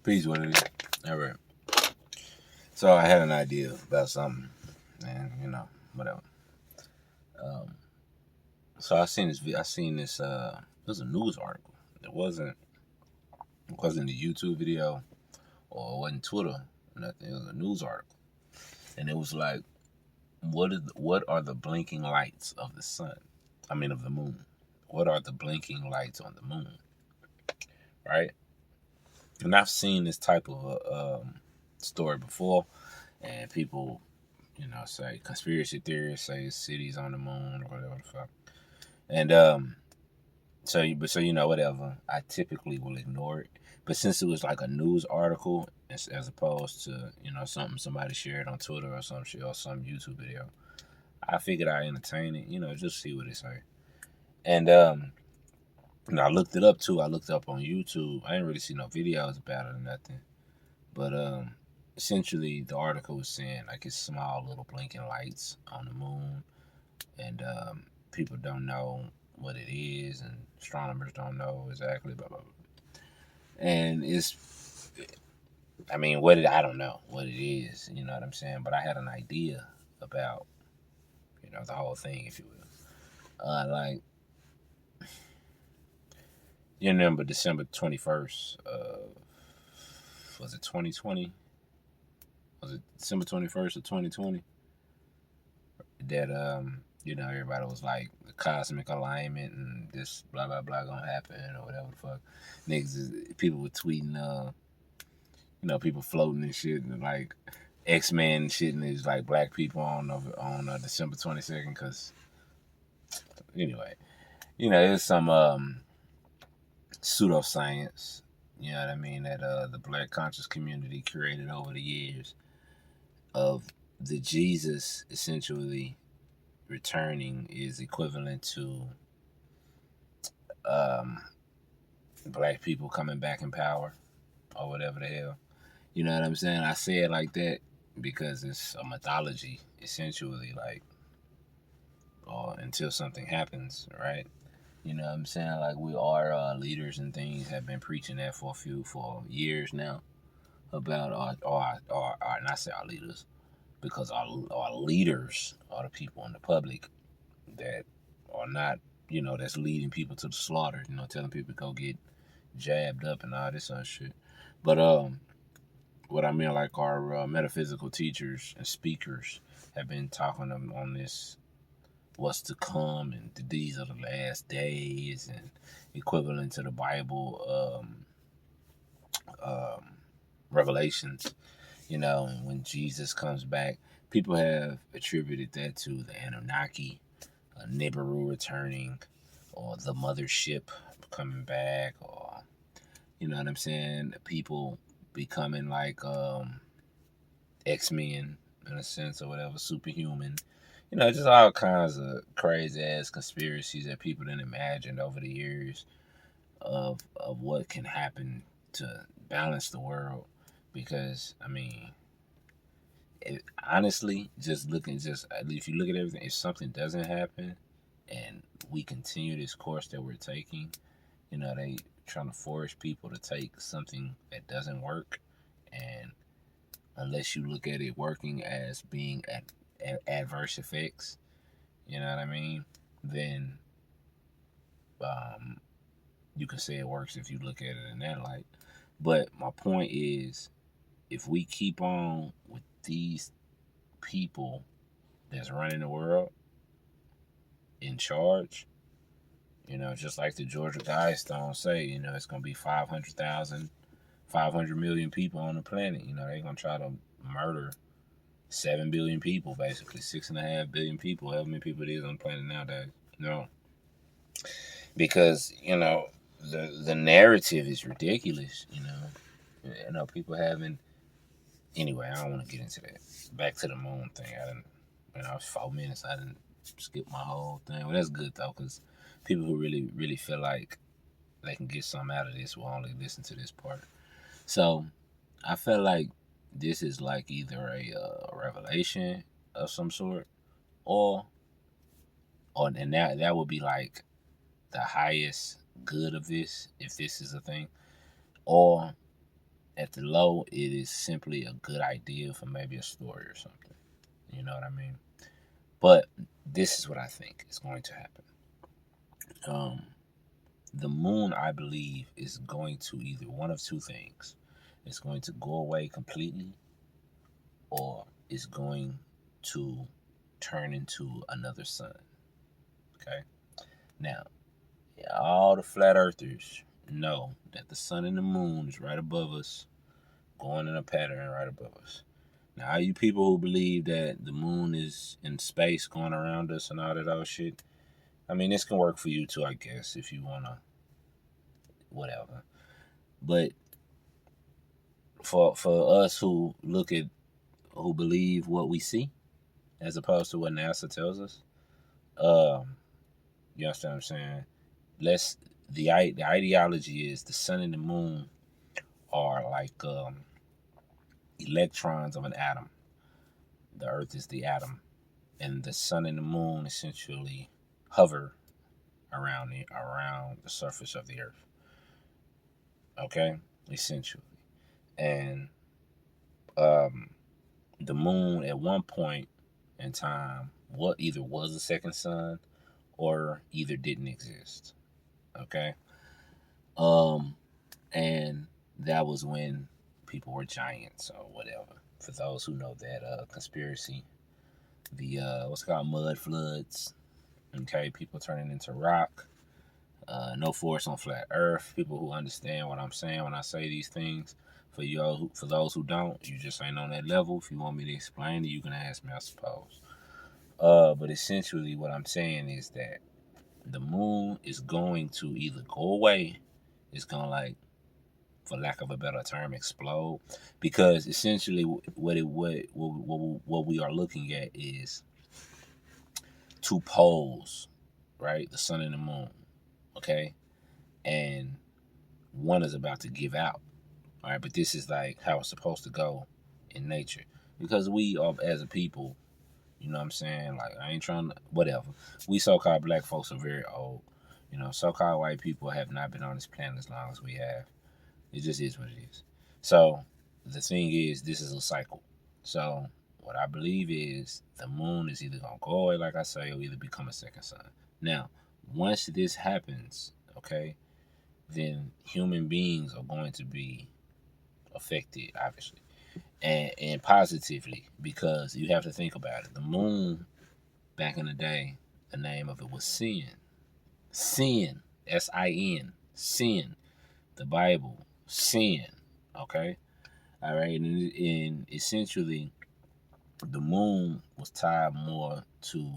Peace, what it is. All right. So I had an idea about something, and whatever. Um, so I seen this. I seen this. It was a news article. It wasn't a YouTube video or it wasn't Twitter. Nothing. It was a news article, and it was like, what are the blinking lights of the sun? I mean, of the moon. What are the blinking lights on the moon? Right. And I've seen this type of story before, and people say conspiracy theorists say cities on the moon or whatever the fuck. And whatever. I typically will ignore it. But since it was like a news article as opposed to something somebody shared on Twitter or some shit or some YouTube video, I figured I'd entertain it. Just see what it say. And I looked it up too. I looked up on YouTube. I didn't really see no videos about it or nothing. But essentially the article was saying like it's small little blinking lights on the moon, and people don't know what it is, and astronomers don't know exactly, blah blah blah. And I don't know what it is, you know what I'm saying? But I had an idea about, the whole thing, if you will. Like, you remember December 21st, was it 2020? Was it December 21st of 2020? That, everybody was like, the cosmic alignment and this blah, blah, blah gonna happen or whatever the fuck. People were tweeting, people floating and shit, and like X-Men and shit, and it's like black people on December 22nd, because anyway, there's some pseudoscience, you know what I mean, that the black conscious community created over the years of the Jesus essentially returning is equivalent to black people coming back in power or whatever the hell. You know what I'm saying? I say it like that because it's a mythology, essentially, like, or until something happens, right? You know what I'm saying? Like, we are leaders and things have been preaching that for years now about and I say our leaders because our leaders are the people in the public that are not, that's leading people to the slaughter, telling people to go get jabbed up and all this other shit. But what I mean, like our metaphysical teachers and speakers have been talking on this what's to come, and these are the last days, and equivalent to the Bible revelations, and when Jesus comes back, people have attributed that to the Anunnaki, Nibiru returning, or the mothership coming back, or you know what I'm saying, people becoming like X-Men in a sense or whatever, superhuman. Just all kinds of crazy ass conspiracies that people didn't imagine over the years of what can happen to balance the world. Because honestly, if you look at everything, if something doesn't happen and we continue this course that we're taking, they trying to force people to take something that doesn't work, and unless you look at it working as being at adverse effects, you know what I mean, then you can say it works if you look at it in that light. But my point is, if we keep on with these people that's running the world in charge, just like the Georgia Guidestones say, it's going to be 500 million people on the planet. They're going to try to murder 7 billion people, basically 6.5 billion people, however many people it is on the planet nowadays. Because the narrative is ridiculous. People having. Anyway, I don't want to get into that. Back to the moon thing. I was 4 minutes. I didn't skip my whole thing. Well, that's good though, because people who really, really feel like they can get something out of this will only listen to this part. So, I felt like this is like either a revelation of some sort, or and that would be like the highest good of this, if this is a thing, or at the low, it is simply a good idea for maybe a story or something. You know what I mean? But this is what I think is going to happen. The moon, I believe, is going to either one of two things. It's going to go away completely, or it's going to turn into another sun. Okay? Now, all the flat earthers know that the sun and the moon is right above us, going in a pattern right above us. Now, all you people who believe that the moon is in space going around us and all that other shit, I mean, this can work for you too, I guess, if you want to, whatever. But for us who believe what we see, as opposed to what NASA tells us, you understand what I'm saying? The ideology is the sun and the moon are like electrons of an atom. The earth is the atom, and the sun and the moon essentially hover around the surface of the earth. Okay, essentially, and the moon at one point in time either was a second sun or either didn't exist. Okay, and that was when people were giants or whatever. For those who know that conspiracy, the what's it called, mud floods. Okay, people turning into rock. No force on flat Earth. People who understand what I'm saying when I say these things. For those who don't, you just ain't on that level. If you want me to explain it, you can ask me, I suppose. But essentially, what I'm saying is that the moon is going to either go away. It's gonna, like, for lack of a better term, explode, because essentially what we are looking at is two poles, right? The sun and the moon. Okay, and one is about to give out. All right, but this is like how it's supposed to go in nature, because we are, as a people, you know what I'm saying? Like, I ain't trying to, whatever. We so-called black folks are very old. You know, so-called white people have not been on this planet as long as we have. It just is what it is. So the thing is, this is a cycle. So what I believe is the moon is either gonna go away, like I say, or either become a second sun. Now, once this happens, okay, then human beings are going to be affected, obviously, and positively, because you have to think about it. The moon, back in the day, the name of it was Sin. Sin, Sin, sin. The Bible, sin. Okay, all right, and essentially, the moon was tied more to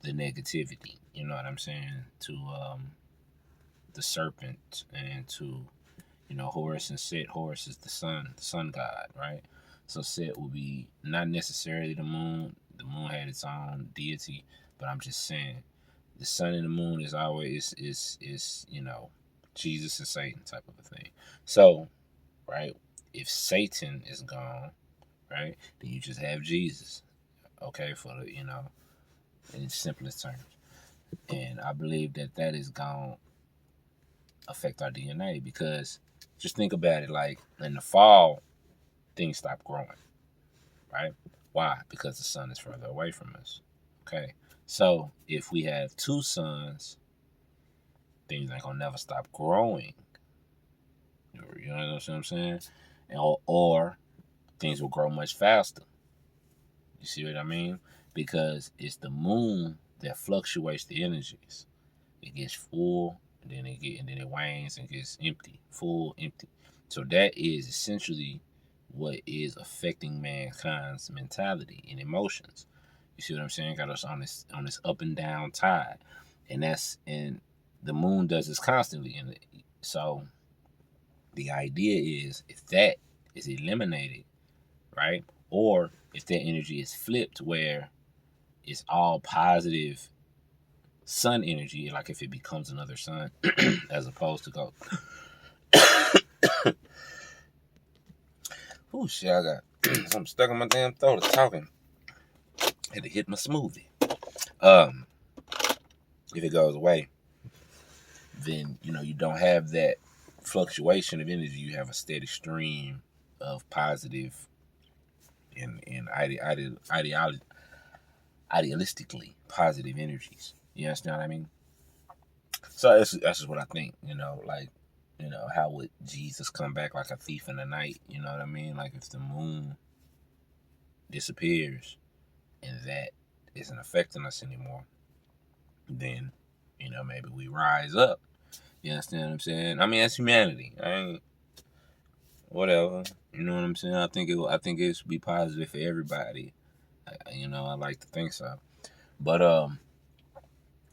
the negativity. You know what I'm saying? To the serpent, and to, you know, Horus and Set. Horus is the sun god, right? So Set will be not necessarily the moon. The moon had its own deity, but I'm just saying the sun and the moon is always is you know, Jesus and Satan type of a thing. So, right, if Satan is gone, right, then you just have Jesus. Okay, for the, you know, in its simplest terms. And I believe that is gonna affect our DNA, because just think about it, like in the fall, things stop growing, right? Why? Because the sun is further away from us. Okay. So if we have two suns, things ain't gonna never stop growing. You know what I'm saying? Or things will grow much faster. You see what I mean? Because it's the moon that fluctuates the energies. It gets full, and then it wanes and gets empty, full, empty. So that is essentially what is affecting mankind's mentality and emotions. You see what I'm saying? Got us on this up and down tide, and the moon does this constantly. And so the idea is, if that is eliminated, right, or if that energy is flipped, where it's all positive sun energy, like if it becomes another sun, as opposed to go. Oh shit! I got something stuck in my damn throat. Of talking. Had to hit my smoothie. If it goes away, then, you know, you don't have that fluctuation of energy, you have a steady stream of positive and idealistically positive energies. You understand what I mean? So that's just what I think. Like, how would Jesus come back like a thief in the night? You know what I mean? Like, if the moon disappears and that isn't affecting us anymore, then maybe we rise up. You understand what I'm saying? I mean, that's humanity. I ain't whatever. You know what I'm saying? I think it should be positive for everybody. I like to think so. But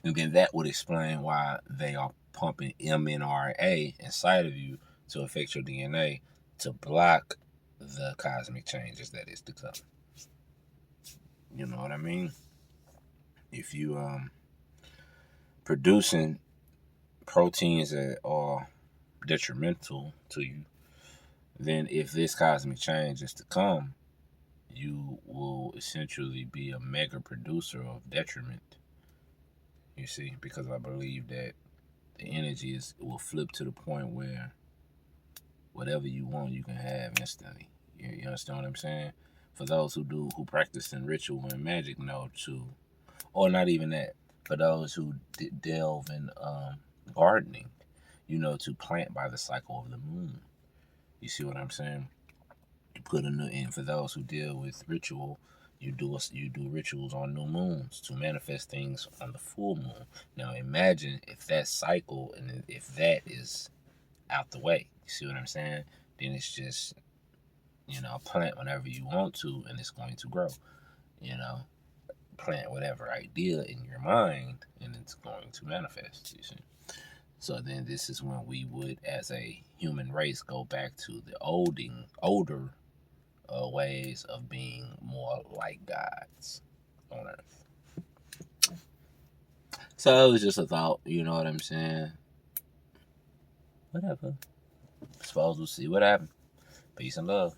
again, that would explain why they are pumping mRNA inside of you to affect your DNA to block the cosmic changes that is to come. You know what I mean? If you producing proteins that are detrimental to you, then if this cosmic change is to come, you will essentially be a mega producer of detriment. You see, because I believe that the energy will flip to the point where whatever you want, you can have instantly. You understand what I'm saying? For those who practice in ritual and magic know too, or not even that. For those who delve in gardening, to plant by the cycle of the moon. You see what I'm saying? You put in for those who deal with ritual. You do rituals on new moons to manifest things on the full moon. Now imagine if that cycle and if that is out the way. You see what I'm saying? Then it's just plant whenever you want to, and it's going to grow. Plant whatever idea in your mind, and it's going to manifest. You see. So then this is when we would, as a human race, go back to the older ways of being more like gods on Earth. So it was just a thought, you know what I'm saying? Whatever. Suppose we'll see what happens. Peace and love.